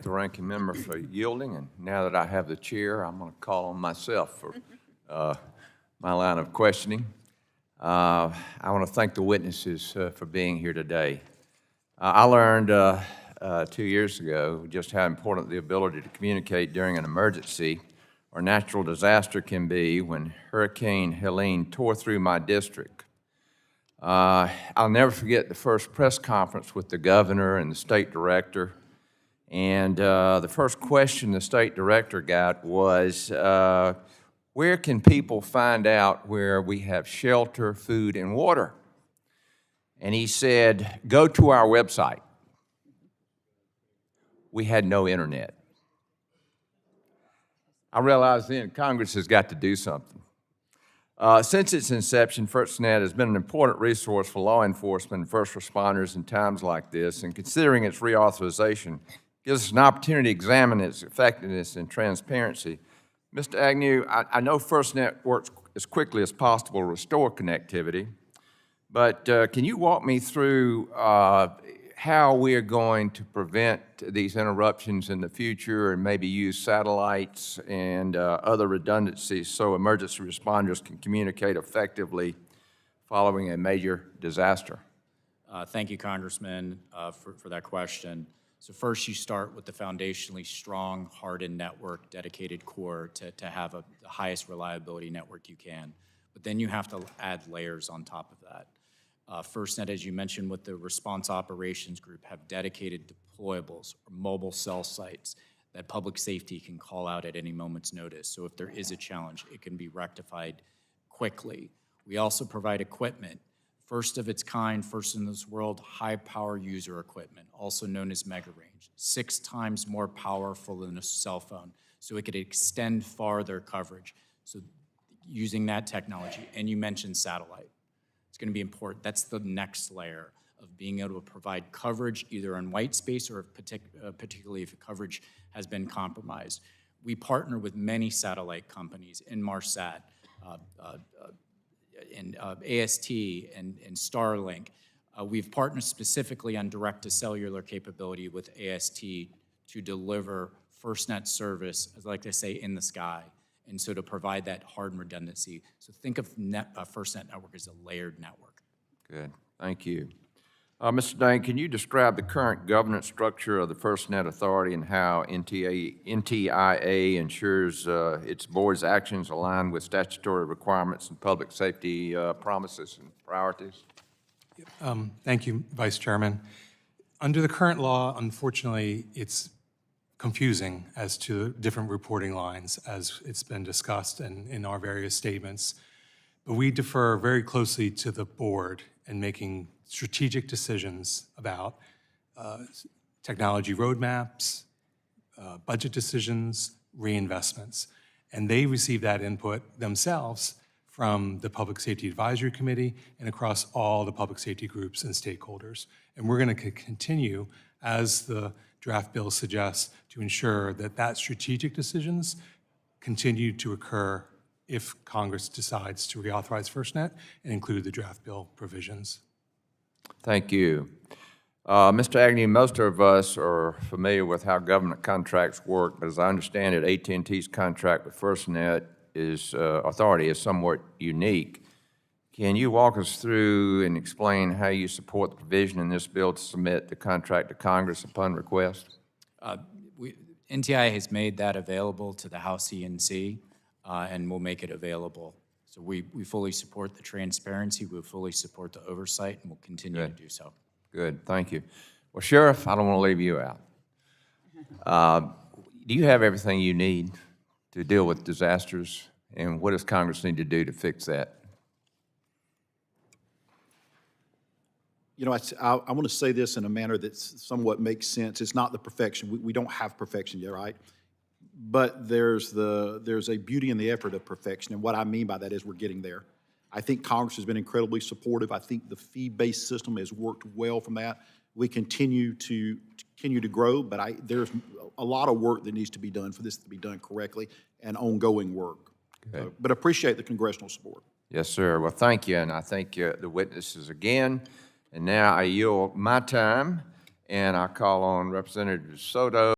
The ranking member for yielding, and now that I have the chair, I'm going to call on myself for my line of questioning. I want to thank the witnesses for being here today. I learned 2 years ago just how important the ability to communicate during an emergency or natural disaster can be when Hurricane Helene tore through my district. I'll never forget the first press conference with the governor and the state director. And the first question the state director got was, where can people find out where we have shelter, food, and water? And he said, go to our website. We had no internet. I realized then Congress has got to do something. Since its inception, FirstNet has been an important resource for law enforcement and first responders in times like this, and considering its reauthorization, gives us an opportunity to examine its effectiveness and transparency. Mr. Agnew, I know FirstNet works as quickly as possible to restore connectivity, but can you walk me through how we are going to prevent these interruptions in the future and maybe use satellites and other redundancies so emergency responders can communicate effectively following a major disaster? Thank you, Congressman, for that question. So first, you start with the foundationally strong, hardened network, dedicated core to have the highest reliability network you can. But then you have to add layers on top of that. FirstNet, as you mentioned, with the Response Operations Group, have dedicated deployables or mobile cell sites that public safety can call out at any moment's notice. So if there is a challenge, it can be rectified quickly. We also provide equipment. First of its kind, first in this world, high-power user equipment, also known as mega range, 6 times more powerful than a cell phone, so it could extend farther coverage. So using that technology, and you mentioned satellite. It's going to be important. That's the next layer of being able to provide coverage either in white space or particularly if coverage has been compromised. We partner with many satellite companies, Inmarsat, and AST and Starlink. We've partnered specifically on direct-to-cellular capability with AST to deliver FirstNet service, as I like to say, in the sky, and so to provide that hardened redundancy. So think of FirstNet network as a layered network. Good, thank you. Mr. Dane, can you describe the current governance structure of the FirstNet Authority and how NTIA ensures its board's actions align with statutory requirements and public safety promises and priorities? Thank you, Vice Chairman. Under the current law, unfortunately, it's confusing as to different reporting lines as it's been discussed in our various statements. But we defer very closely to the board in making strategic decisions about technology roadmaps, budget decisions, reinvestments. And they receive that input themselves from the Public Safety Advisory Committee and across all the public safety groups and stakeholders. And we're going to continue, as the draft bill suggests, to ensure that strategic decisions continue to occur if Congress decides to reauthorize FirstNet and include the draft bill provisions. Thank you. Mr. Agnew, most of us are familiar with how government contracts work, but as I understand it, AT&T's contract with FirstNet Authority is somewhat unique. Can you walk us through and explain how you support the provision in this bill to submit the contract to Congress upon request? NTI has made that available to the House E&C, and we'll make it available. So we fully support the transparency, we fully support the oversight, and we'll continue to do so. Good, thank you. Well, Sheriff, I don't want to leave you out. Do you have everything you need to deal with disasters, and what does Congress need to do to fix that? You know, I want to say this in a manner that somewhat makes sense. It's not the perfection. We don't have perfection yet, right? But there's a beauty in the effort of perfection, and what I mean by that is we're getting there. I think Congress has been incredibly supportive. I think the fee-based system has worked well from that. We continue to grow, but there's a lot of work that needs to be done for this to be done correctly and ongoing work. So, but appreciate the congressional support. Yes, sir. Well, thank you, and I thank the witnesses again. And now I yield my time, and I call on Representative Soto.